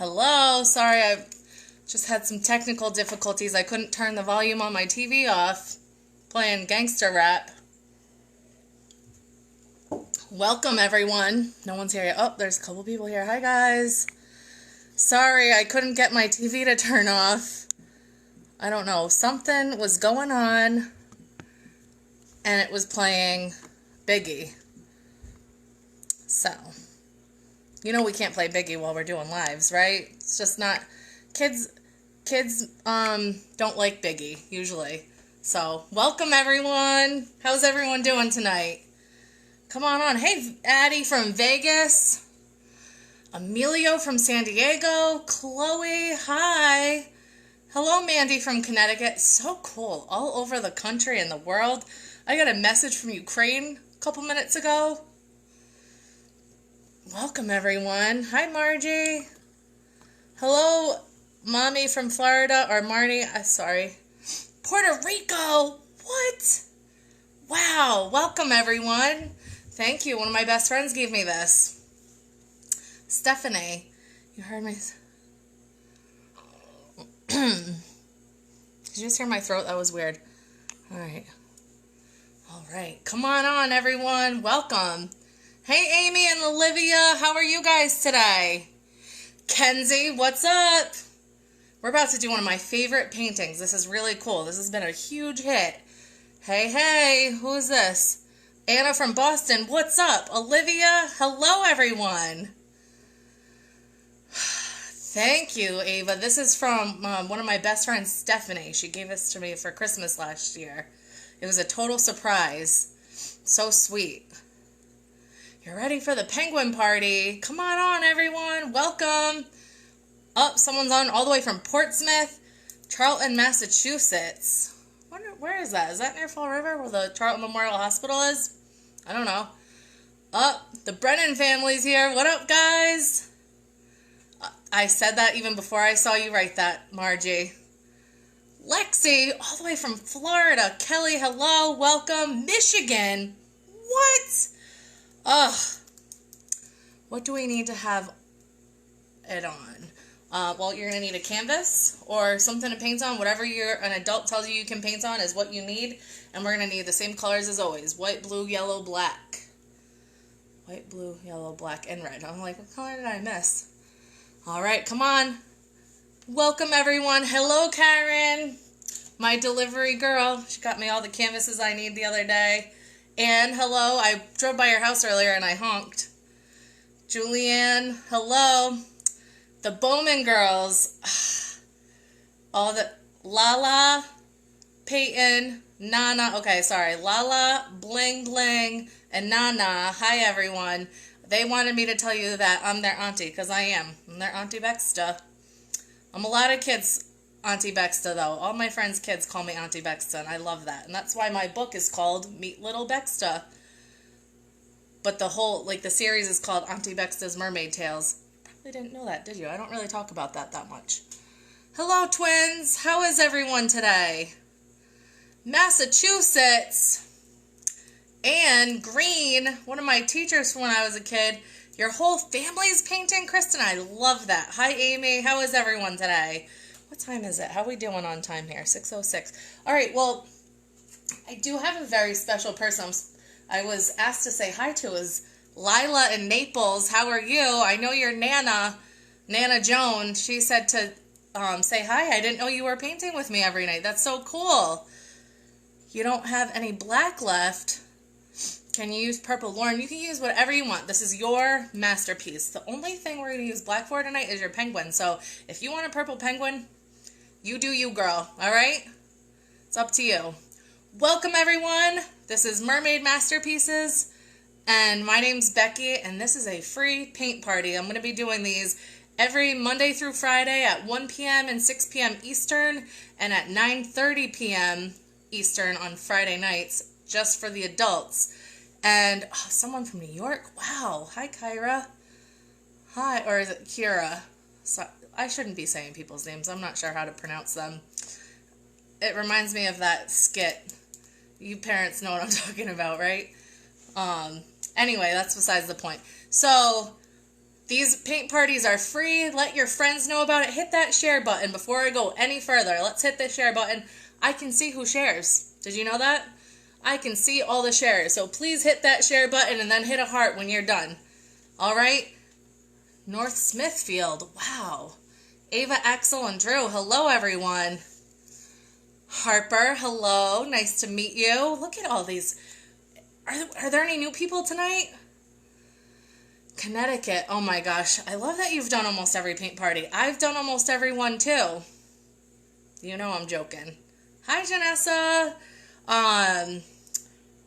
Hello, sorry, I just had some technical difficulties. I couldn't turn the volume on my TV off. Playing gangster rap. Welcome, everyone. No one's here yet. Oh, there's a couple people here. Hi, guys. Sorry, I couldn't get my TV to turn off. I don't know. Something was going on, and it was playing Biggie. So, you know we can't play Biggie while we're doing lives, right? It's just not... Kids don't like Biggie, usually. So, welcome, everyone. How's everyone doing tonight? Come on. Hey, Addie from Vegas. Emilio from San Diego. Chloe, hi. Hello, Mandy from Connecticut. So cool. All over the country and the world. I got a message from Ukraine a couple minutes ago. Welcome, everyone. Hi, Margie. Hello, Mommy from Florida, or Marnie, sorry. Puerto Rico. What? Wow. Welcome, everyone. Thank you. One of my best friends gave me this. Stephanie. You heard me. Did you just hear my throat? That was weird. All right. Come on, everyone. Welcome. Hey, Amy and Olivia. How are you guys today? Kenzie, what's up? We're about to do one of my favorite paintings. This is really cool. This has been a huge hit. Hey, who's this? Anna from Boston, what's up? Olivia, hello, everyone. Thank you, Ava. This is from one of my best friends, Stephanie. She gave this to me for Christmas last year. It was a total surprise. So sweet. You're ready for the penguin party. Come on, everyone. Welcome. Oh, someone's on all the way from Portsmouth, Charlton, Massachusetts. Where is that? Is that near Fall River where the Charlton Memorial Hospital is? I don't know. Oh, the Brennan family's here. What up, guys? I said that even before I saw you write that, Margie. Lexi, all the way from Florida. Kelly, hello. Welcome. Michigan. What? Ugh. What do we need to have it on? Well, you're going to need a canvas or something to paint on. Whatever an adult tells you can paint on is what you need. And we're going to need the same colors as always. White, blue, yellow, black. White, blue, yellow, black, and red. I'm like, what color did I miss? All right, come on. Welcome, everyone. Hello, Karen. My delivery girl. She got me all the canvases I need the other day. And hello. I drove by your house earlier and I honked. Julianne, hello. The Bowman girls, all the Lala, Peyton, Nana, okay, sorry, Lala, Bling Bling, and Nana, hi everyone. They wanted me to tell you that I'm their auntie, because I am. I'm their Auntie Bexta. I'm a lot of kids' Auntie Bexta, though. All my friends' kids call me Auntie Bexta, and I love that. And that's why my book is called Meet Little Bexta. But the series is called Auntie Bexta's Mermaid Tales. They didn't know that, did you? I don't really talk about that much. Hello, twins. How is everyone today? Massachusetts. Anne Green, one of my teachers from when I was a kid. Your whole family's painting? Kristen, I love that. Hi, Amy. How is everyone today? What time is it? How are we doing on time here? 6:06. All right, well, I do have a very special person I was asked to say hi to is Lila in Naples. How are you? I know you're Nana Joan. She said to say hi. I didn't know you were painting with me every night. That's so cool. You don't have any black left. Can you use purple? Lauren, you can use whatever you want. This is your masterpiece. The only thing we're going to use black for tonight is your penguin. So if you want a purple penguin, you do you, girl. All right? It's up to you. Welcome, everyone. This is Mermaid Masterpieces. And my name's Becky, and this is a free paint party. I'm going to be doing these every Monday through Friday at 1 p.m. and 6 p.m. Eastern, and at 9:30 p.m. Eastern on Friday nights, just for the adults. And someone from New York? Wow. Hi, Kyra. Hi, or is it Kira? So, I shouldn't be saying people's names. I'm not sure how to pronounce them. It reminds me of that skit. You parents know what I'm talking about, right? Anyway, that's besides the point. So, These paint parties are free. Let your friends know about it. Hit that share button. Before I go any further, let's hit the share button. I can see who shares. Did you know that? I can see all the shares. So please hit that share button and then hit a heart when you're done. All right? North Smithfield. Wow. Ava, Axel, and Drew. Hello, everyone. Harper, hello. Nice to meet you. Look at all these. Are there any new people tonight? Connecticut. Oh my gosh. I love that you've done almost every paint party. I've done almost every one too. You know I'm joking. Hi, Janessa.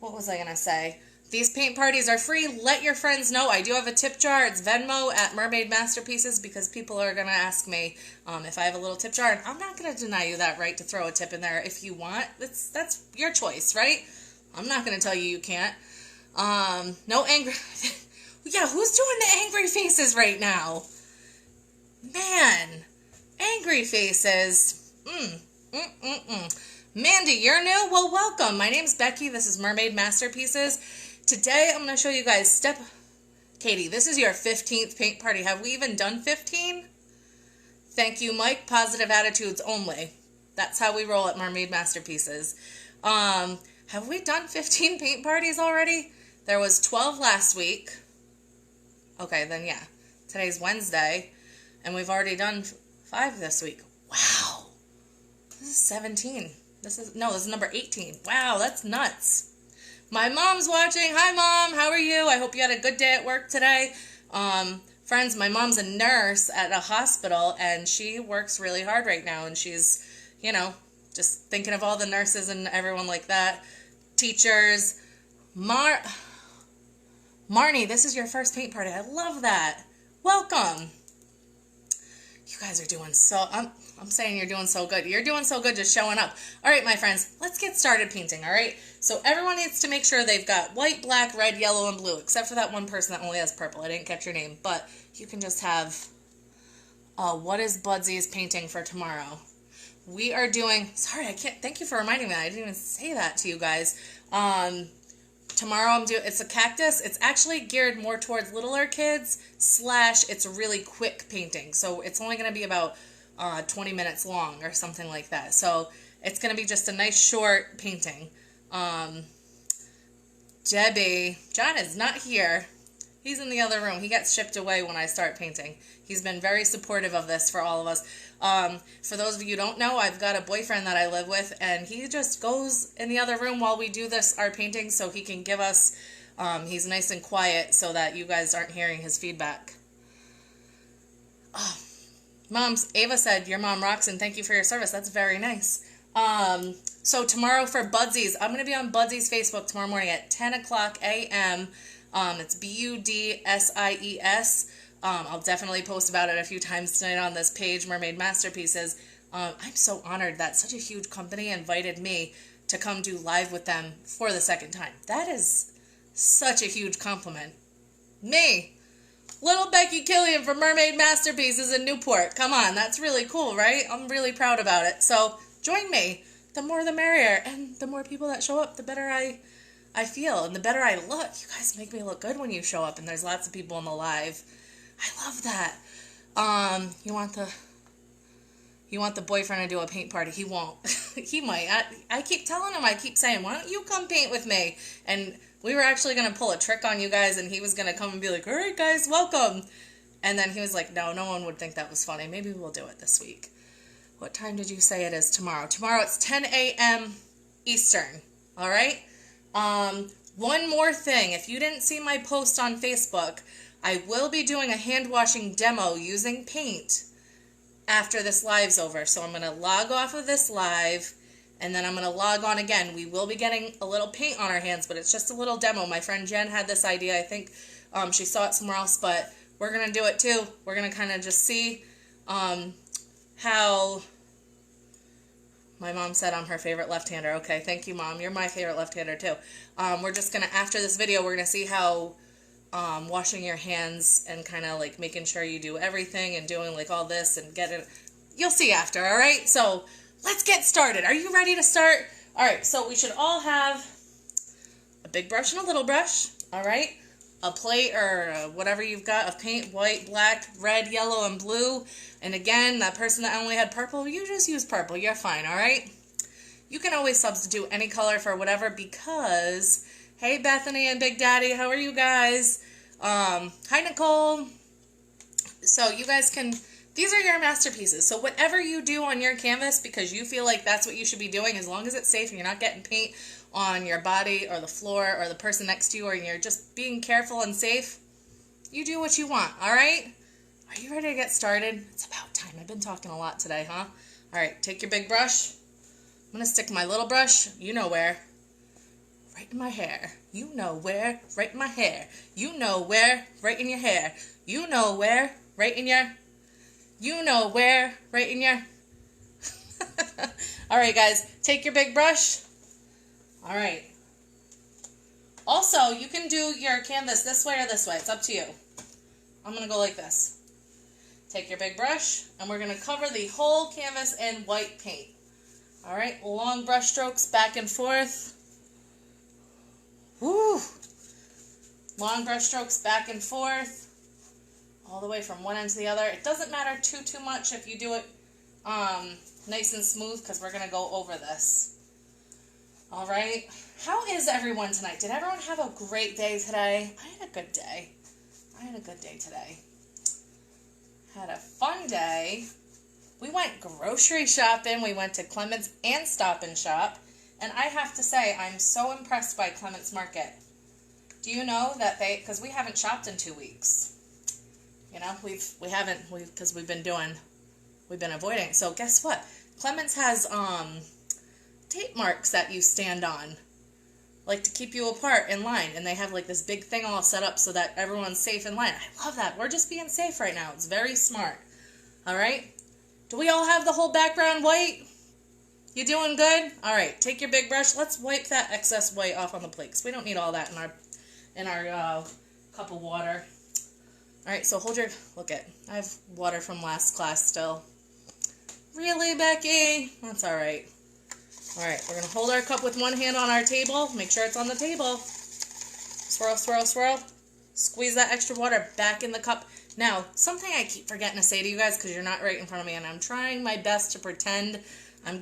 What was I going to say? These paint parties are free. Let your friends know. I do have a tip jar. It's Venmo at Mermaid Masterpieces because people are going to ask me if I have a little tip jar. And I'm not going to deny you that right to throw a tip in there if you want. That's your choice, right? I'm not going to tell you you can't. No angry... Yeah, who's doing the angry faces right now? Man, angry faces. Mandy, you're new? Well, welcome. My name's Becky. This is Mermaid Masterpieces. Today, I'm going to show you guys Katie, this is your 15th paint party. Have we even done 15? Thank you, Mike. Positive attitudes only. That's how we roll at Mermaid Masterpieces. Have we done 15 paint parties already? There was 12 last week. Okay, then yeah. Today's Wednesday, and we've already done 5 this week. Wow. This is 17. This is number 18. Wow, that's nuts. My mom's watching. Hi, Mom. How are you? I hope you had a good day at work today. Friends, my mom's a nurse at a hospital, and she works really hard right now, and she's, just thinking of all the nurses and everyone like that. Teachers. Marnie, this is your first paint party. I love that. Welcome. You guys are doing so... I'm saying you're doing so good. You're doing so good just showing up. All right, my friends, let's get started painting, all right? So everyone needs to make sure they've got white, black, red, yellow, and blue, except for that one person that only has purple. I didn't catch your name, but you can just have... what is Budsy's painting for tomorrow? We are doing... Sorry, I can't... Thank you for reminding me. I didn't even say that to you guys. Tomorrow I'm doing, it's a cactus. It's actually geared more towards littler kids / it's a really quick painting. So it's only going to be about 20 minutes long or something like that. So it's going to be just a nice short painting. Debbie, John is not here. He's in the other room. He gets shipped away when I start painting. He's been very supportive of this for all of us. For those of you who don't know, I've got a boyfriend that I live with, and he just goes in the other room while we do our painting so he can give us, he's nice and quiet so that you guys aren't hearing his feedback. Oh, Ava said, your mom rocks and thank you for your service. That's very nice. So tomorrow for Budsy's, I'm going to be on Budsy's Facebook tomorrow morning at 10 o'clock a.m. It's BUDSIES. I'll definitely post about it a few times tonight on this page, Mermaid Masterpieces. I'm so honored that such a huge company invited me to come do live with them for the second time. That is such a huge compliment. Me, little Becky Killian from Mermaid Masterpieces in Newport. Come on, that's really cool, right? I'm really proud about it. So join me. The more the merrier. And the more people that show up, the better I feel. And the better I look. You guys make me look good when you show up. And there's lots of people in the live. I love that. You want the boyfriend to do a paint party? He won't. He might. I keep telling him. I keep saying, why don't you come paint with me? And we were actually going to pull a trick on you guys, and he was going to come and be like, all right, guys, welcome. And then he was like, no one would think that was funny. Maybe we'll do it this week. What time did you say it is tomorrow? Tomorrow it's 10 a.m. Eastern. All right? One more thing. If you didn't see my post on Facebook, I will be doing a hand washing demo using paint after this live's over. So I'm going to log off of this live, and then I'm going to log on again. We will be getting a little paint on our hands, but it's just a little demo. My friend Jen had this idea. I think she saw it somewhere else, but we're going to do it too. We're going to kind of just see how... My mom said I'm her favorite left-hander. Okay, thank you, Mom. You're my favorite left-hander too. We're just going to, after this video, we're going to see how... washing your hands and kind of like making sure you do everything and doing like all this and get it. You'll see after, all right? So let's get started. Are you ready to start? All right, so we should all have a big brush and a little brush, all right? a plate or whatever you've got of paint, white, black, red, yellow, and blue. And again, that person that only had purple, you just use purple. You're fine, all right? You can always substitute any color for whatever because, hey, Bethany and Big Daddy, how are you guys? Hi, Nicole. So you guys can, these are your masterpieces. So whatever you do on your canvas, because you feel like that's what you should be doing, as long as it's safe and you're not getting paint on your body or the floor or the person next to you, or you're just being careful and safe, you do what you want, all right? Are you ready to get started? It's about time. I've been talking a lot today, huh? All right, take your big brush. I'm going to stick my little brush, you know where, right in my hair. You know where, right in my hair. You know where, right in your hair. You know where, right in your, you know where, right in your. All right, guys, take your big brush. All right. Also, you can do your canvas this way or this way. It's up to you. I'm going to go like this. Take your big brush, and we're going to cover the whole canvas in white paint. All right, long brush strokes back and forth. Woo! Long brush strokes back and forth, all the way from one end to the other. It doesn't matter too much if you do it nice and smooth, because we're going to go over this. All right, how is everyone tonight? Did everyone have a great day today? I had a good day. I had a good day today. Had a fun day. We went grocery shopping. We went to Clements and Stop and Shop. And I have to say, I'm so impressed by Clements Market. Do you know that because we haven't shopped in 2 weeks. You know, because we've been avoiding. So guess what? Clements has, tape marks that you stand on, like to keep you apart in line, and they have like this big thing all set up so that everyone's safe in line. I love that. We're just being safe right now. It's very smart. All right, do we all have the whole background white? You doing good? All right, take your big brush. Let's wipe that excess white off on the plate, because we don't need all that in our cup of water. All right, so I have water from last class still. Really, Becky? That's all right. All right, we're going to hold our cup with one hand on our table. Make sure it's on the table. Swirl, swirl, swirl. Squeeze that extra water back in the cup. Now, something I keep forgetting to say to you guys, because you're not right in front of me, and I'm trying my best to pretend I'm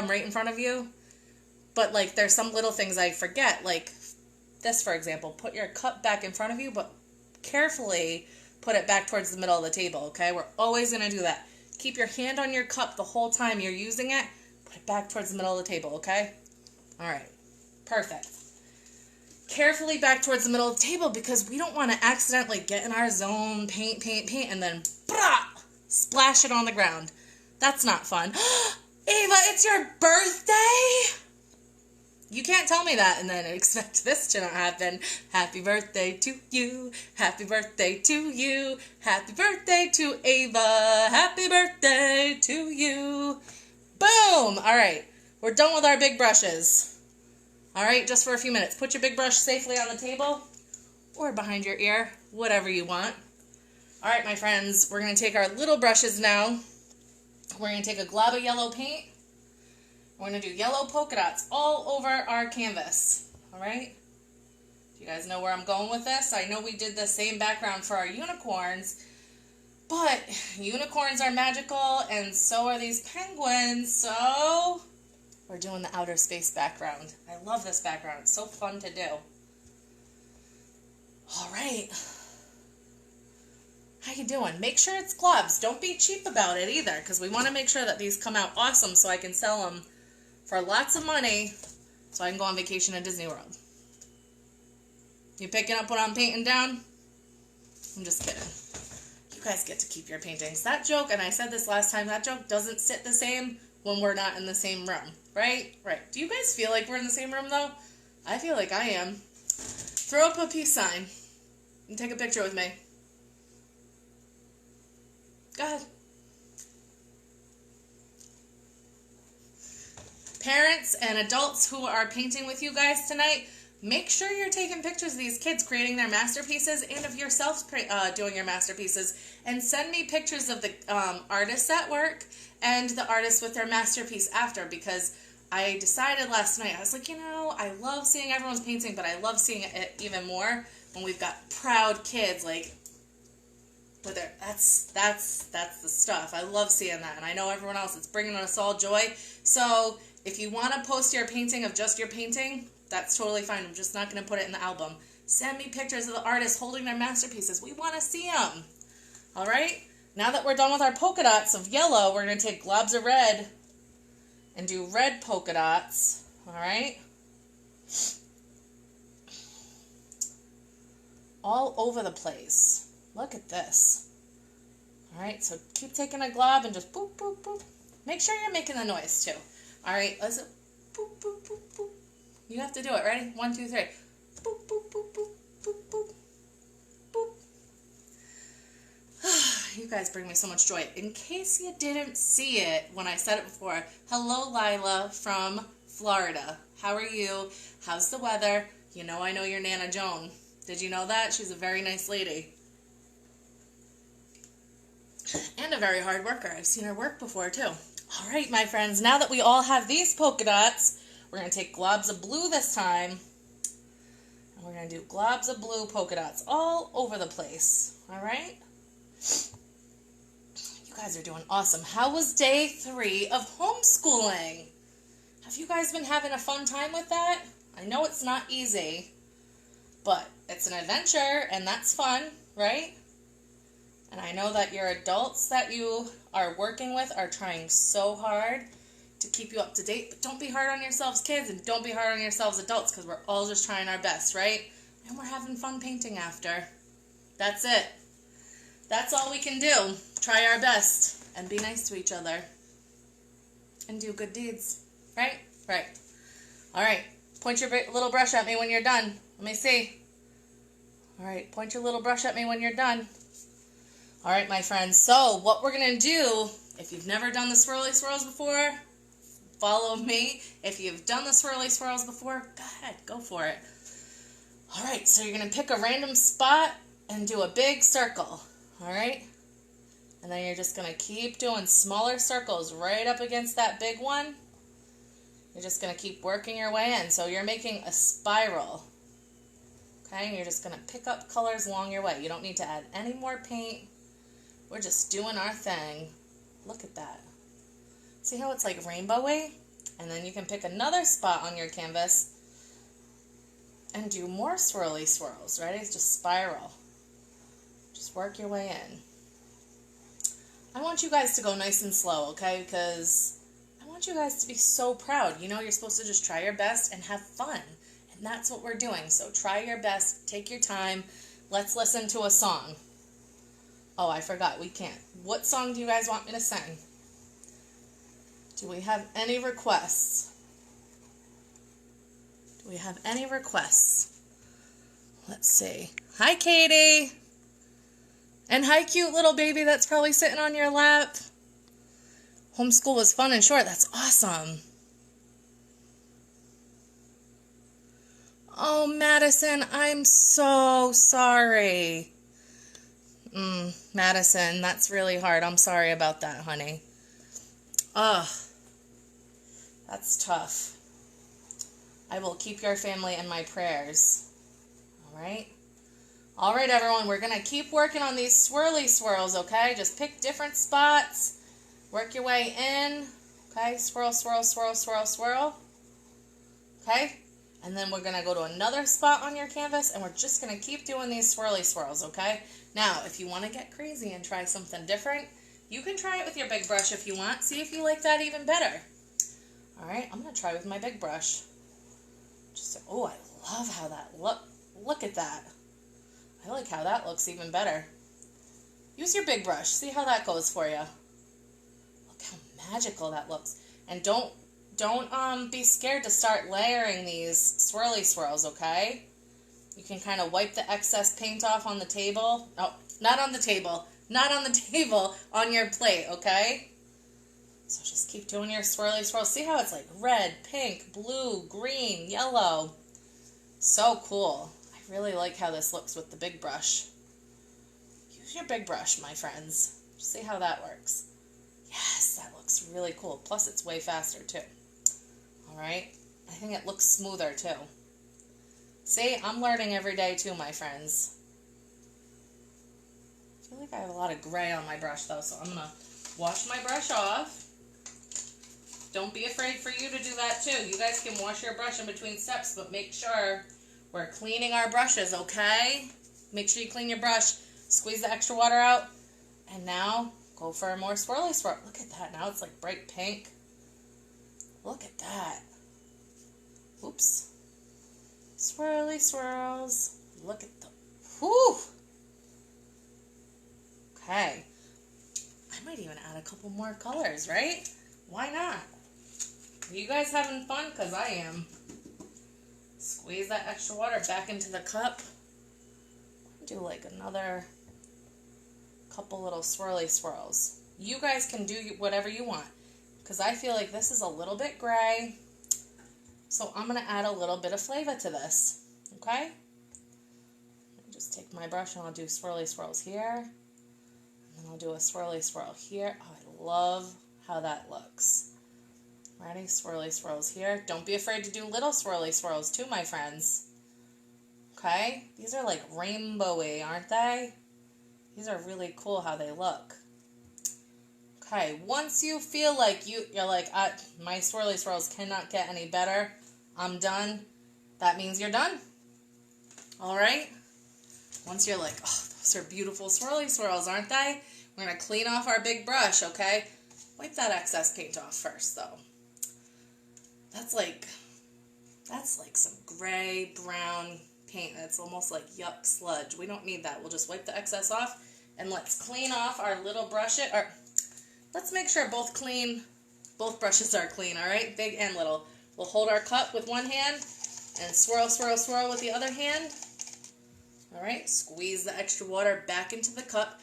right in front of you, but, like, there's some little things I forget, like this, for example. Put your cup back in front of you, but carefully put it back towards the middle of the table, okay? We're always going to do that. Keep your hand on your cup the whole time you're using it. Put it back towards the middle of the table, okay? All right. Perfect. Carefully back towards the middle of the table, because we don't want to accidentally get in our zone, paint, and then splash it on the ground. That's not fun. Ava, it's your birthday? You can't tell me that and then expect this to not happen. Happy birthday to you. Happy birthday to you. Happy birthday to Ava. Happy birthday to you. Boom! All right. We're done with our big brushes. All right, just for a few minutes. Put your big brush safely on the table or behind your ear, whatever you want. All right, my friends, we're going to take our little brushes now. We're going to take a glob of yellow paint. We're going to do yellow polka dots all over our canvas, all right? You guys know where I'm going with this? I know we did the same background for our unicorns, but unicorns are magical, and so are these penguins, so we're doing the outer space background. I love this background. It's so fun to do. All right. How you doing? Make sure it's gloves. Don't be cheap about it either, because we want to make sure that these come out awesome so I can sell them for lots of money so I can go on vacation at Disney World. You picking up what I'm painting down? I'm just kidding. You guys get to keep your paintings. That joke, and I said this last time, that joke doesn't sit the same when we're not in the same room, right? Right. Do you guys feel like we're in the same room, though? I feel like I am. Throw up a peace sign and take a picture with me. Go ahead. Parents and adults who are painting with you guys tonight, make sure you're taking pictures of these kids creating their masterpieces and of yourselves doing your masterpieces. And send me pictures of the artists at work and the artists with their masterpiece after, because I decided last night, I was like, I love seeing everyone's painting, but I love seeing it even more when we've got proud kids, like, but that's the stuff. I love seeing that, and I know everyone else, it's bringing us all joy. So if you want to post your painting of just your painting, that's totally fine. I'm just not going to put it in the album. Send me pictures of the artists holding their masterpieces. We want to see them. All right? Now that we're done with our polka dots of yellow, we're going to take globs of red and do red polka dots. All right? All over the place. Look at this. All right, so keep taking a glob and just boop, boop, boop. Make sure you're making the noise too. All right, let's boop, boop, boop, boop. You have to do it. Ready? 1, 2, 3. Boop, boop, boop, boop, boop, boop, boop. You guys bring me so much joy. In case you didn't see it when I said it before, hello, Lila from Florida. How are you? How's the weather? I know your Nana Joan. Did you know that? She's a very nice lady. And a very hard worker. I've seen her work before, too. All right, my friends, now that we all have these polka dots, we're going to take globs of blue this time. And we're going to do globs of blue polka dots all over the place. All right? You guys are doing awesome. How was day 3 of homeschooling? Have you guys been having a fun time with that? I know it's not easy, but it's an adventure, and that's fun, right? And I know that your adults that you are working with are trying so hard to keep you up to date. But don't be hard on yourselves, kids, and don't be hard on yourselves, adults, because we're all just trying our best, right? And we're having fun painting after. That's it. That's all we can do. Try our best and be nice to each other. And do good deeds. Right? Right. All right. Point your little brush at me when you're done. Let me see. All right. Point your little brush at me when you're done. All right, my friends, so what we're going to do, if you've never done the swirly swirls before, follow me. If you've done the swirly swirls before, go ahead, go for it. All right, so you're going to pick a random spot and do a big circle, all right? And then you're just going to keep doing smaller circles right up against that big one. You're just going to keep working your way in. So you're making a spiral, okay? And you're just going to pick up colors along your way. You don't need to add any more paint. We're just doing our thing. Look at that. See how it's like rainbowy? And then you can pick another spot on your canvas and do more swirly swirls. Ready? Just spiral. Just work your way in. I want you guys to go nice and slow, okay? Because I want you guys to be so proud. You're supposed to just try your best and have fun. And that's what we're doing. So try your best. Take your time. Let's listen to a song. Oh, I forgot. We can't. What song do you guys want me to sing? Do we have any requests? Do we have any requests? Let's see. Hi, Katie. And hi, cute little baby that's probably sitting on your lap. Homeschool was fun and short. That's awesome. Oh, Madison, I'm so sorry. Madison, that's really hard. I'm sorry about that, honey. Ugh. That's tough. I will keep your family in my prayers. All right? All right, everyone. We're going to keep working on these swirly swirls, okay? Just pick different spots. Work your way in. Okay? Swirl, swirl, swirl, swirl, swirl. Okay? And then we're going to go to another spot on your canvas, and we're just going to keep doing these swirly swirls, okay? Now, if you want to get crazy and try something different, you can try it with your big brush if you want. See if you like that even better. All right, I'm going to try with my big brush. Oh, I love how that look at that. I like how that looks even better. Use your big brush. See how that goes for you. Look how magical that looks. And don't be scared to start layering these swirly swirls, okay? You can kind of wipe the excess paint off on the table. Oh, not on the table. Not on the table, on your plate, okay? So just keep doing your swirly swirls. See how it's like red, pink, blue, green, yellow. So cool. I really like how this looks with the big brush. Use your big brush, my friends. See how that works. Yes, that looks really cool. Plus, it's way faster, too. All right? I think it looks smoother too. See, I'm learning every day too, my friends. I feel like I have a lot of gray on my brush though, so I'm going to wash my brush off. Don't be afraid for you to do that too. You guys can wash your brush in between steps, but make sure we're cleaning our brushes, okay? Make sure you clean your brush. Squeeze the extra water out. And now, go for a more swirly swirl. Look at that. Now it's like bright pink. Look at that. Oops. Swirly swirls. Look at the... Whew! Okay. I might even add a couple more colors, right? Why not? Are you guys having fun? Because I am. Squeeze that extra water back into the cup. Do like another couple little swirly swirls. You guys can do whatever you want. Because I feel like this is a little bit gray. So I'm going to add a little bit of flavor to this. Okay? Just take my brush and I'll do swirly swirls here. And then I'll do a swirly swirl here. Oh, I love how that looks. Ready? Swirly swirls here. Don't be afraid to do little swirly swirls too, my friends. Okay? These are like rainbowy, aren't they? These are really cool how they look. Okay, once you feel like you're like, my swirly swirls cannot get any better, I'm done, that means you're done. Alright? Once you're like, oh, those are beautiful swirly swirls, aren't they? We're going to clean off our big brush, okay? Wipe that excess paint off first, though. That's like some gray, brown paint. That's almost like yuck sludge. We don't need that. We'll just wipe the excess off, and let's clean off our little brush. Let's make sure both brushes are clean, all right? Big and little. We'll hold our cup with one hand and swirl, swirl, swirl with the other hand. All right, squeeze the extra water back into the cup.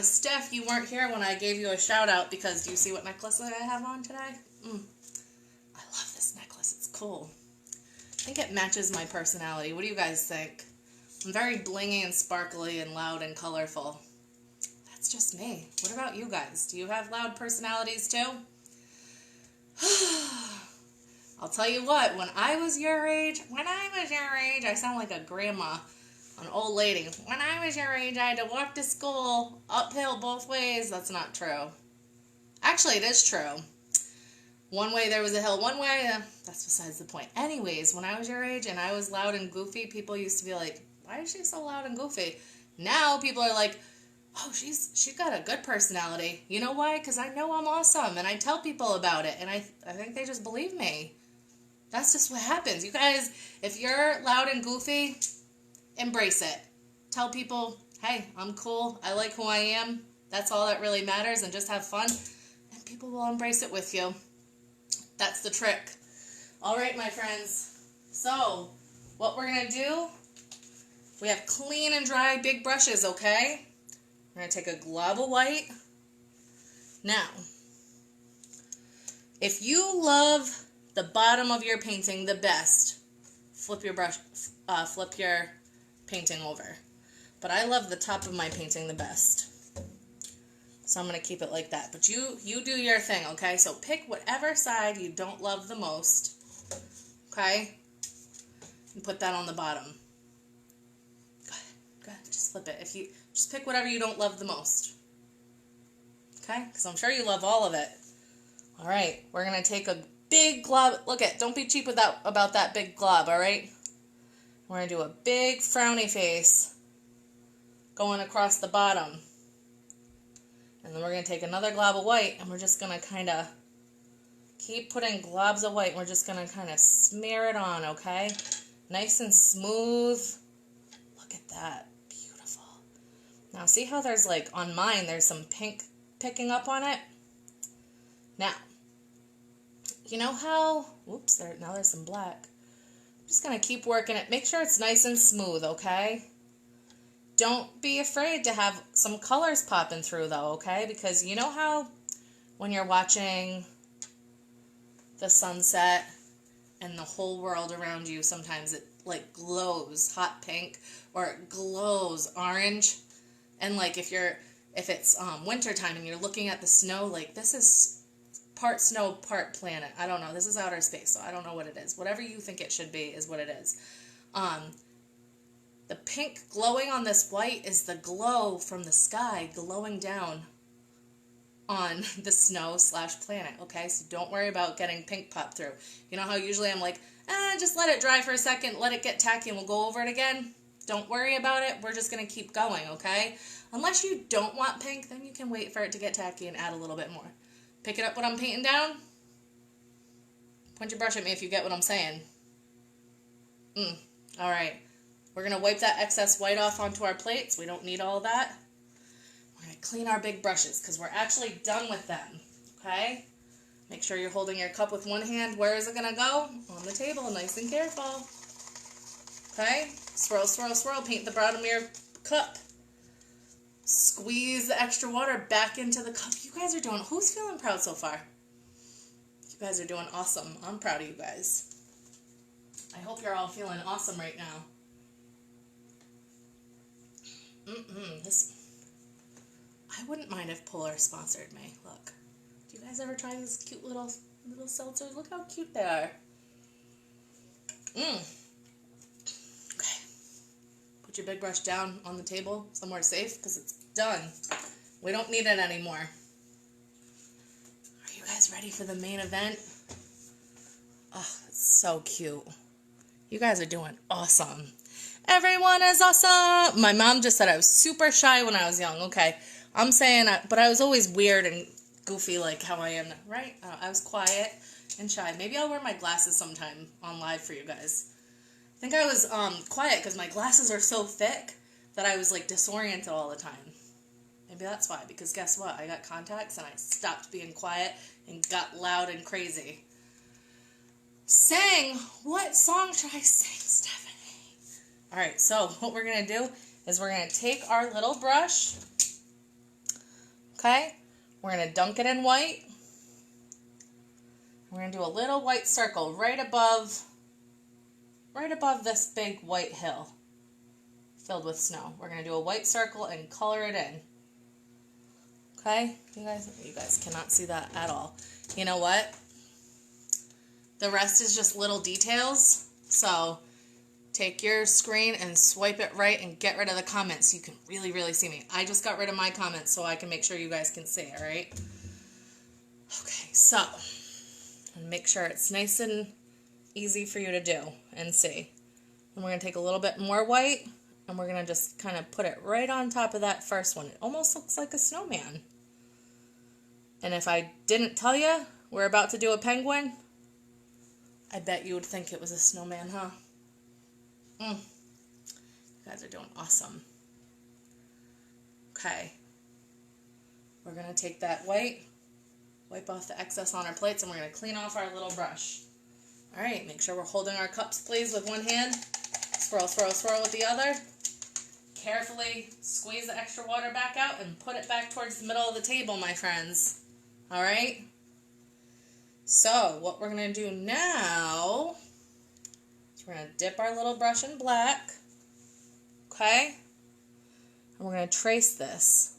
Steph, you weren't here when I gave you a shout out because do you see what necklace I have on today? I love this necklace. It's cool. I think it matches my personality. What do you guys think? I'm very blingy and sparkly and loud and colorful. That's just me. What about you guys? Do you have loud personalities too? I'll tell you what, when I was your age, I sound like a grandma, an old lady. When I was your age, I had to walk to school uphill both ways. That's not true. Actually, it is true. One way there was a hill, one way, that's besides the point. Anyways, when I was your age and I was loud and goofy, people used to be like, why is she so loud and goofy? Now people are like, oh, she's got a good personality. You know why? Because I know I'm awesome and I tell people about it and I think they just believe me. That's just what happens. You guys, if you're loud and goofy, embrace it. Tell people, hey, I'm cool. I like who I am. That's all that really matters, and just have fun and people will embrace it with you. That's the trick. All right, my friends. So, what we're going to do, we have clean and dry big brushes, okay? We're going to take a glob of white. Now, if you love the bottom of your painting the best, flip your painting over. But I love the top of my painting the best. So I'm going to keep it like that. But you do your thing, okay? So pick whatever side you don't love the most, okay? And put that on the bottom. Go ahead. Just flip it. Just pick whatever you don't love the most. Okay? Because I'm sure you love all of it. All right. We're going to take a big glob. Look at, don't be cheap about that big glob, all right? We're going to do a big frowny face going across the bottom. And then we're going to take another glob of white, and we're just going to kind of keep putting globs of white, and we're just going to kind of smear it on, okay? Nice and smooth. Look at that. Beautiful. Now, see how there's, like, on mine, there's some pink picking up on it? Now, you know how, whoops, now there's some black. I'm just going to keep working it. Make sure it's nice and smooth, okay? Don't be afraid to have some colors popping through, though, okay? Because you know how when you're watching the sunset and the whole world around you, sometimes it, like, glows hot pink or it glows orange? And, like, if it's wintertime and you're looking at the snow, like, this is part snow, part planet. I don't know. This is outer space, so I don't know what it is. Whatever you think it should be is what it is. The pink glowing on this white is the glow from the sky glowing down on the snow / planet, okay? So don't worry about getting pink pop through. You know how usually I'm like, just let it dry for a second, let it get tacky, and we'll go over it again? Don't worry about it. We're just going to keep going, okay? Unless you don't want pink, then you can wait for it to get tacky and add a little bit more. Picking up what I'm painting down? Point your brush at me if you get what I'm saying. All right. We're going to wipe that excess white off onto our plates. We don't need all that. We're going to clean our big brushes because we're actually done with them, okay? Make sure you're holding your cup with one hand. Where is it going to go? On the table, nice and careful. Okay? Swirl, swirl, swirl. Paint the bottom of your cup. Squeeze the extra water back into the cup. You guys are doing... Who's feeling proud so far? You guys are doing awesome. I'm proud of you guys. I hope you're all feeling awesome right now. I wouldn't mind if Polar sponsored me. Look. Do you guys ever try these cute little seltzers? Look how cute they are. Okay. Put your big brush down on the table somewhere safe because it's done. We don't need it anymore. Are you guys ready for the main event? Oh, it's so cute. You guys are doing awesome. Everyone is awesome. My mom just said I was super shy when I was young. Okay. I'm saying, but I was always weird and goofy like how I am now, right? I was quiet and shy. Maybe I'll wear my glasses sometime on live for you guys. I think I was quiet because my glasses are so thick that I was like disoriented all the time. Maybe that's why, because guess what? I got contacts and I stopped being quiet and got loud and crazy. Sing! What song should I sing, Stephanie? Alright, so what we're going to do is we're going to take our little brush, okay? We're going to dunk it in white. We're going to do a little white circle right above this big white hill filled with snow. We're going to do a white circle and color it in. Okay? You guys cannot see that at all. You know what? The rest is just little details. So take your screen and swipe it right and get rid of the comments so you can really, really see me. I just got rid of my comments so I can make sure you guys can see, all right? Okay, so make sure it's nice and easy for you to do and see. And we're going to take a little bit more white and we're going to just kind of put it right on top of that first one. It almost looks like a snowman. And if I didn't tell you we're about to do a penguin, I bet you would think it was a snowman, huh? You guys are doing awesome. Okay. We're going to take that white, wipe off the excess on our plates, and we're going to clean off our little brush. All right, make sure we're holding our cups, please, with one hand. Swirl, swirl, swirl with the other. Carefully squeeze the extra water back out and put it back towards the middle of the table, my friends. All right? So, what we're going to do now is we're going to dip our little brush in black. Okay? And we're going to trace this.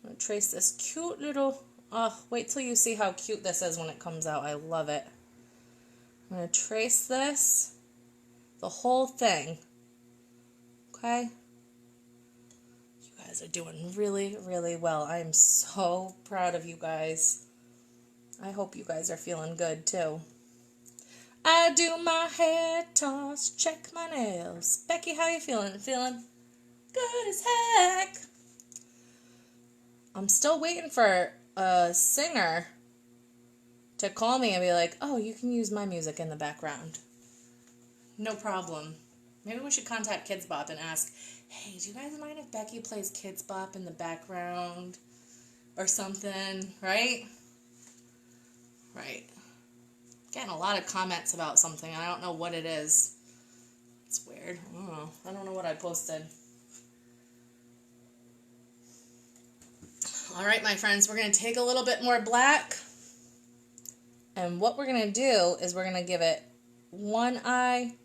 I'm going to trace this cute little... Oh, wait till you see how cute this is when it comes out. I love it. I'm going to trace this. The whole thing. Okay? You guys are doing really, really well. I am so proud of you guys. I hope you guys are feeling good too. I do my hair toss, check my nails. Becky, how you feeling? Feeling good as heck. I'm still waiting for a singer to call me and be like, oh, you can use my music in the background. No problem. Maybe we should contact Kids Bop and ask, hey, do you guys mind if Becky plays Kids Bop in the background or something, right? Right. Getting a lot of comments about something. I don't know what it is. It's weird. I don't know. I don't know what I posted. All right, my friends, we're going to take a little bit more black. And what we're going to do is we're going to give it one eye,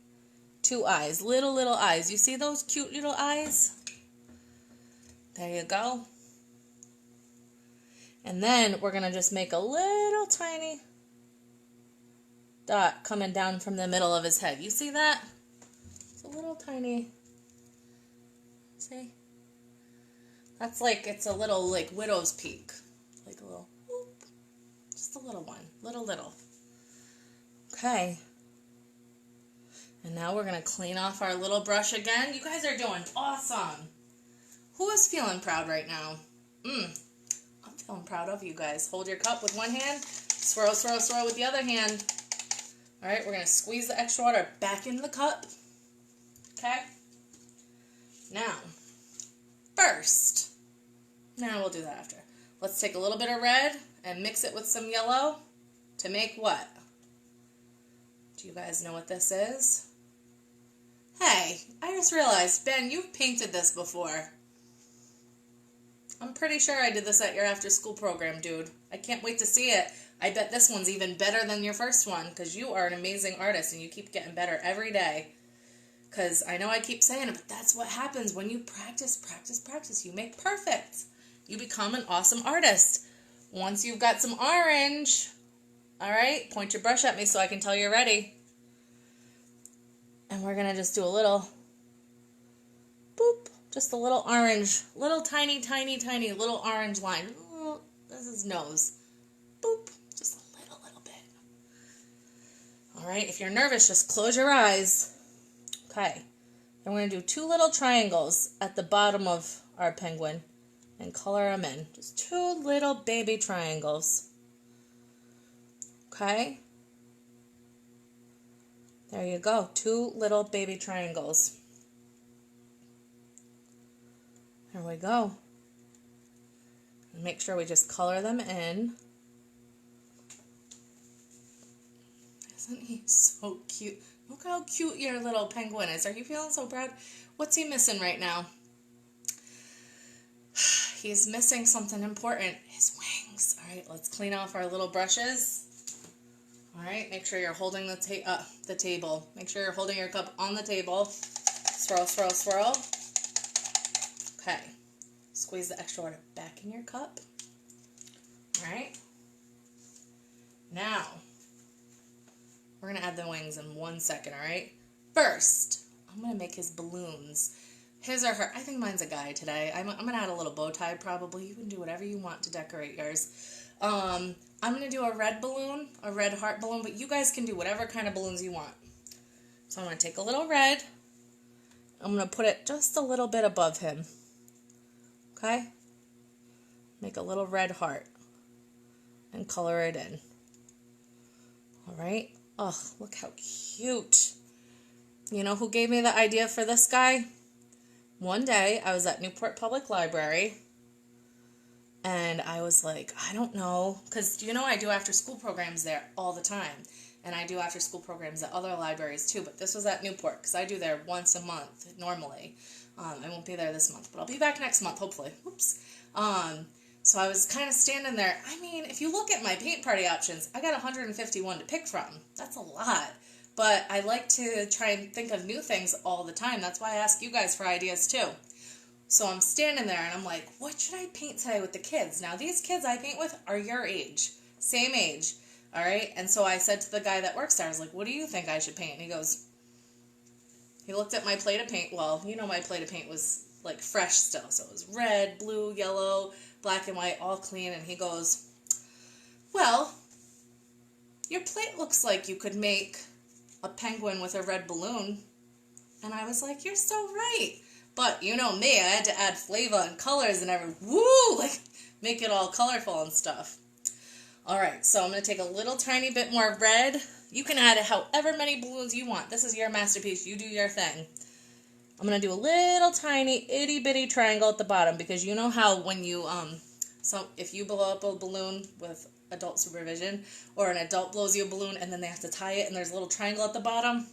two eyes. Little eyes. You see those cute little eyes? There you go. And then we're going to just make a little tiny dot coming down from the middle of his head. You see that? It's a little tiny, see? That's like, it's a little like widow's peak. Like a little, whoop. Just a little one, little. Okay. And now we're going to clean off our little brush again. You guys are doing awesome. Who is feeling proud right now? I'm feeling proud of you guys. Hold your cup with one hand. Swirl, swirl, swirl with the other hand. All right, we're going to squeeze the extra water back into the cup. Okay? Now, first, we'll do that after. Let's take a little bit of red and mix it with some yellow to make what? Do you guys know what this is? Hey, I just realized, Ben, you've painted this before. I'm pretty sure I did this at your after-school program, dude. I can't wait to see it. I bet this one's even better than your first one because you are an amazing artist and you keep getting better every day. Because I know I keep saying it, but that's what happens when you practice, practice, practice. You make perfect. You become an awesome artist. Once you've got some orange, all right, point your brush at me so I can tell you're ready. And we're going to just do a little boop. Just a little orange, little tiny, tiny, tiny little orange line. Ooh, this is nose. Boop. Just a little bit. All right, if you're nervous, just close your eyes. Okay. Then we're going to do 2 little triangles at the bottom of our penguin and color them in. Just 2 little baby triangles. Okay. There you go. 2 little baby triangles. There we go. And make sure we just color them in. Isn't he so cute? Look how cute your little penguin is. Are you feeling so proud? What's he missing right now? He's missing something important. His wings. All right, let's clean off our little brushes. All right, make sure you're holding the table. Make sure you're holding your cup on the table. Swirl, swirl, swirl. Okay. Squeeze the extra water back in your cup. All right. Now, we're going to add the wings in 1 second, all right? First, I'm going to make his balloons. His or her. I think mine's a guy today. I'm going to add a little bow tie probably. You can do whatever you want to decorate yours. I'm going to do a red balloon, a red heart balloon, but you guys can do whatever kind of balloons you want. So I'm going to take a little red. I'm going to put it just a little bit above him. Okay? Make a little red heart and color it in. All right? Oh, look how cute. You know who gave me the idea for this guy? One day, I was at Newport Public Library, and I was like, I don't know, because you know I do after-school programs there all the time, and I do after-school programs at other libraries too, but this was at Newport, because I do there once a month, normally. I won't be there this month, but I'll be back next month, hopefully. Oops. So I was kind of standing there. I mean, if you look at my paint party options, I got 151 to pick from. That's a lot. But I like to try and think of new things all the time. That's why I ask you guys for ideas too. So I'm standing there and I'm like, what should I paint today with the kids? Now, these kids I paint with are your age. Same age. All right? And so I said to the guy that works there, I was like, what do you think I should paint? And he goes, he looked at my plate of paint. Well, you know my plate of paint was like fresh still. So it was red, blue, yellow, black and white, all clean. And he goes, well, your plate looks like you could make a penguin with a red balloon. And I was like, you're so right. But you know me, I had to add flavor and colors and like make it all colorful and stuff. All right, so I'm going to take a little tiny bit more red. You can add however many balloons you want. This is your masterpiece. You do your thing. I'm going to do a little tiny itty bitty triangle at the bottom because you know how when you, if you blow up a balloon with adult supervision or an adult blows you a balloon and then they have to tie it and there's a little triangle at the bottom,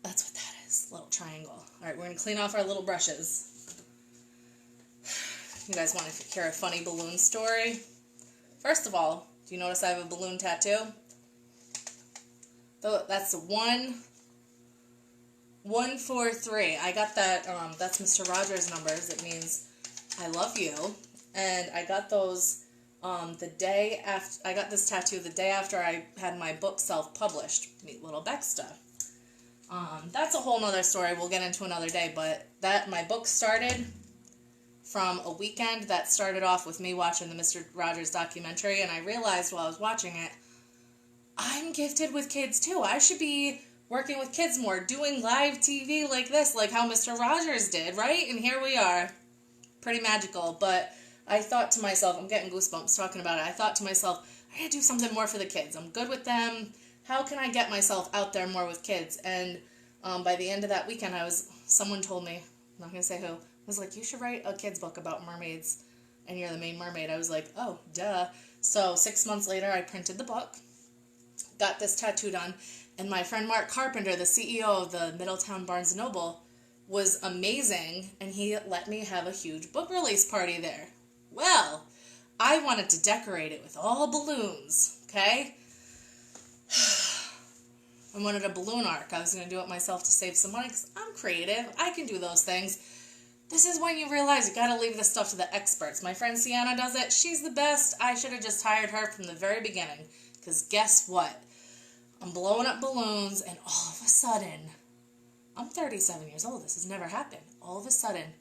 that's what that is, little triangle. All right, we're going to clean off our little brushes. You guys want to hear a funny balloon story? First of all, do you notice I have a balloon tattoo? That's 143. I got that, that's Mr. Rogers' numbers. It means I love you. And I got those the day after, I got this tattoo the day after I had my book self-published, Neat Little Bexta. That's a whole nother story we'll get into another day, but my book started from a weekend that started off with me watching the Mr. Rogers documentary, and I realized while I was watching it, I'm gifted with kids too. I should be working with kids more, doing live TV like this, like how Mr. Rogers did, right? And here we are. Pretty magical, but I thought to myself, I'm getting goosebumps talking about it, I thought to myself, I gotta do something more for the kids. I'm good with them. How can I get myself out there more with kids? And by the end of that weekend, someone told me, I'm not going to say who, was like, you should write a kid's book about mermaids, and you're the main mermaid. I was like, oh, duh. So 6 months later, I printed the book, got this tattoo done, and my friend Mark Carpenter, the CEO of the Middletown Barnes & Noble, was amazing, and he let me have a huge book release party there. Well, I wanted to decorate it with all balloons, okay? I wanted a balloon arc. I was going to do it myself to save some money because I'm creative. I can do those things. This is when you realize you got to leave this stuff to the experts. My friend Sienna does it. She's the best. I should have just hired her from the very beginning because guess what? I'm blowing up balloons and all of a sudden, I'm 37 years old. This has never happened. All of a sudden,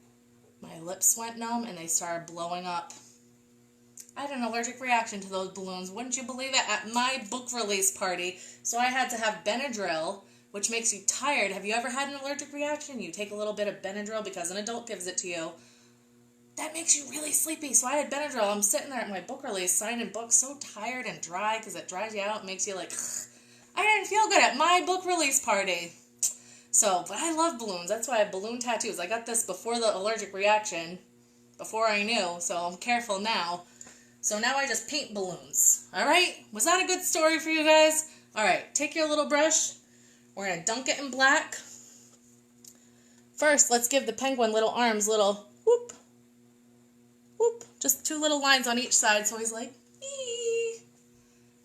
my lips went numb and they started blowing up. I had an allergic reaction to those balloons. Wouldn't you believe it? At my book release party. So I had to have Benadryl, which makes you tired. Have you ever had an allergic reaction? You take a little bit of Benadryl because an adult gives it to you. That makes you really sleepy. So I had Benadryl. I'm sitting there at my book release, signing books, so tired and dry because it dries you out, makes you like, I didn't feel good at my book release party. So, but I love balloons. That's why I have balloon tattoos. I got this before the allergic reaction, before I knew, so I'm careful now. So now I just paint balloons. All right? Was that a good story for you guys? All right, take your little brush. We're going to dunk it in black. First, let's give the penguin little arms, little whoop, whoop. Just 2 little lines on each side, so he's like, ee.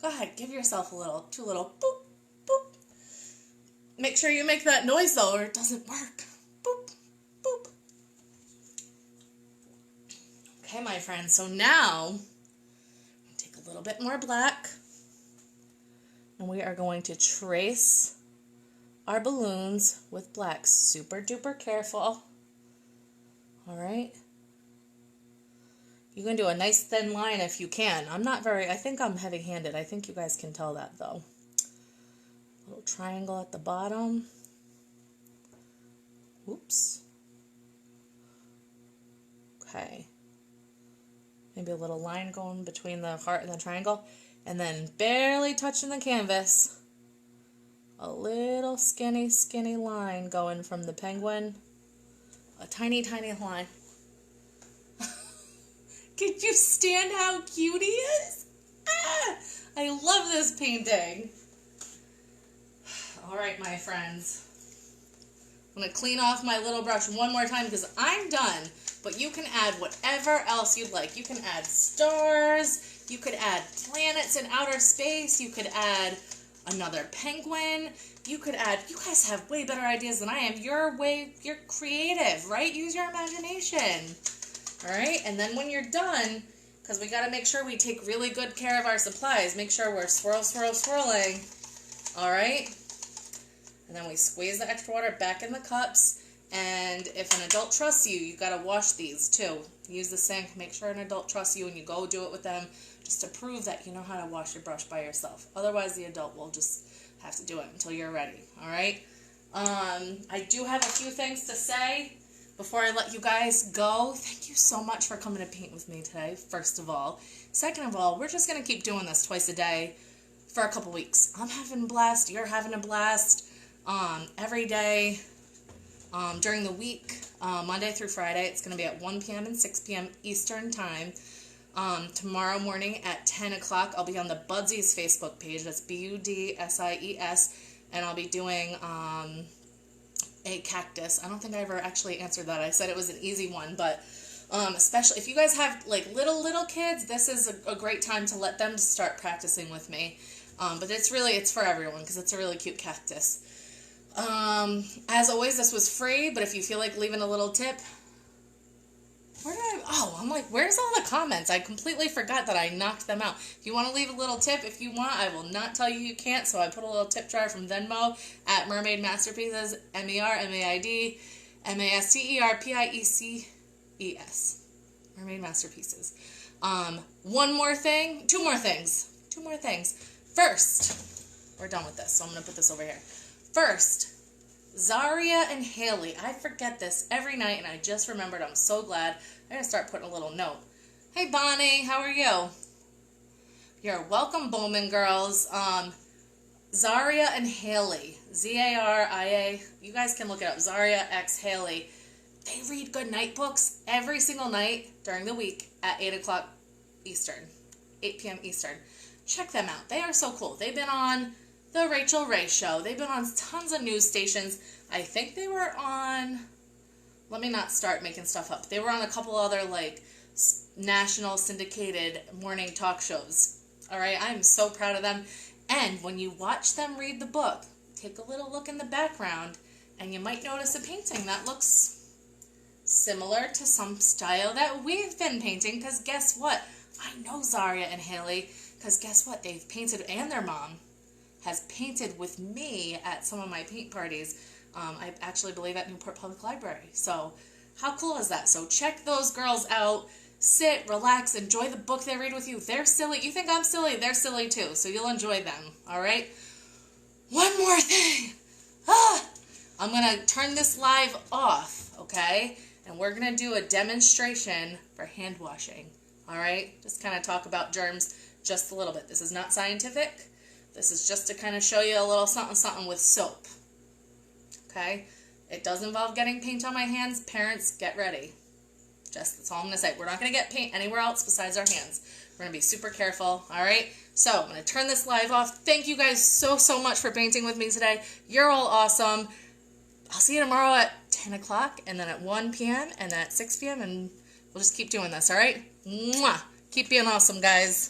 Go ahead, give yourself two little boop, boop. Make sure you make that noise, though, or it doesn't work. Boop, boop. Okay, my friends, so now take a little bit more black, and we are going to trace our balloons with black. Super duper careful. All right. You can do a nice thin line if you can. I think I'm heavy-handed. I think you guys can tell that though. Little triangle at the bottom. Oops. Okay. Maybe a little line going between the heart and the triangle. And then barely touching the canvas. A little skinny, skinny line going from the penguin. A tiny, tiny line. Can you stand how cute he is? Ah, I love this painting. All right, my friends. I'm going to clean off my little brush one more time because I'm done. But you can add whatever else you'd like. You can add stars. You could add planets in outer space. You could add another penguin. You guys have way better ideas than I am. You're creative, right? Use your imagination. All right, and then when you're done, because we got to make sure we take really good care of our supplies, make sure we're swirling, all right? And then we squeeze the extra water back in the cups, and if an adult trusts you, you got to wash these too. Use the sink, make sure an adult trusts you, and you go do it with them, just to prove that you know how to wash your brush by yourself. Otherwise, the adult will just have to do it until you're ready, all right? I do have a few things to say before I let you guys go. Thank you so much for coming to paint with me today, first of all. Second of all, we're just going to keep doing this twice a day for a couple weeks. I'm having a blast. You're having a blast. Every day during the week, Monday through Friday, it's going to be at 1 p.m. and 6 p.m. Eastern Time. Tomorrow morning at 10 o'clock, I'll be on the Budsies Facebook page. That's Budsies. And I'll be doing a cactus. I don't think I ever actually answered that. I said it was an easy one, but especially if you guys have like little kids, this is a great time to let them start practicing with me. But it's for everyone because it's a really cute cactus. As always, this was free, but if you feel like leaving a little tip, Where did I'm like, where's all the comments? I completely forgot that I knocked them out. If you want to leave a little tip, if you want, I will not tell you can't. So I put a little tip jar from Venmo at Mermaid Masterpieces, MERMAID MASTERPIECES. Mermaid Masterpieces. One more thing. Two more things. First, we're done with this, so I'm going to put this over here. First, Zaria and Haley. I forget this every night, and I just remembered. I'm so glad. I'm going to start putting a little note. Hey, Bonnie. How are you? You're welcome, Bowman girls. Zaria and Haley. Zaria. You guys can look it up. Zaria x Haley. They read good night books every single night during the week at 8 o'clock Eastern. 8 p.m. Eastern. Check them out. They are so cool. They've been on The Rachel Ray Show. They've been on tons of news stations. I think they were on, let me not start making stuff up. They were on a couple other like national syndicated morning talk shows. All right, I'm so proud of them. And when you watch them read the book, take a little look in the background and you might notice a painting that looks similar to some style that we've been painting, because guess what? I know Zaria and Haley, because guess what? They've painted, and their mom has painted with me at some of my paint parties. I actually believe at Newport Public Library. So how cool is that? So check those girls out. Sit, relax, enjoy the book they read with you. They're silly. You think I'm silly? They're silly too. So you'll enjoy them. All right? One more thing. I'm going to turn this live off, okay? And we're going to do a demonstration for hand washing. All right? Just kind of talk about germs just a little bit. This is not scientific. This is just to kind of show you a little something with soap. Okay? It does involve getting paint on my hands. Parents, get ready. That's all I'm going to say. We're not going to get paint anywhere else besides our hands. We're going to be super careful. All right? So I'm going to turn this live off. Thank you guys so much for painting with me today. You're all awesome. I'll see you tomorrow at 10 o'clock and then at 1 p.m. and at 6 p.m. and we'll just keep doing this. All right? Mwah! Keep being awesome, guys.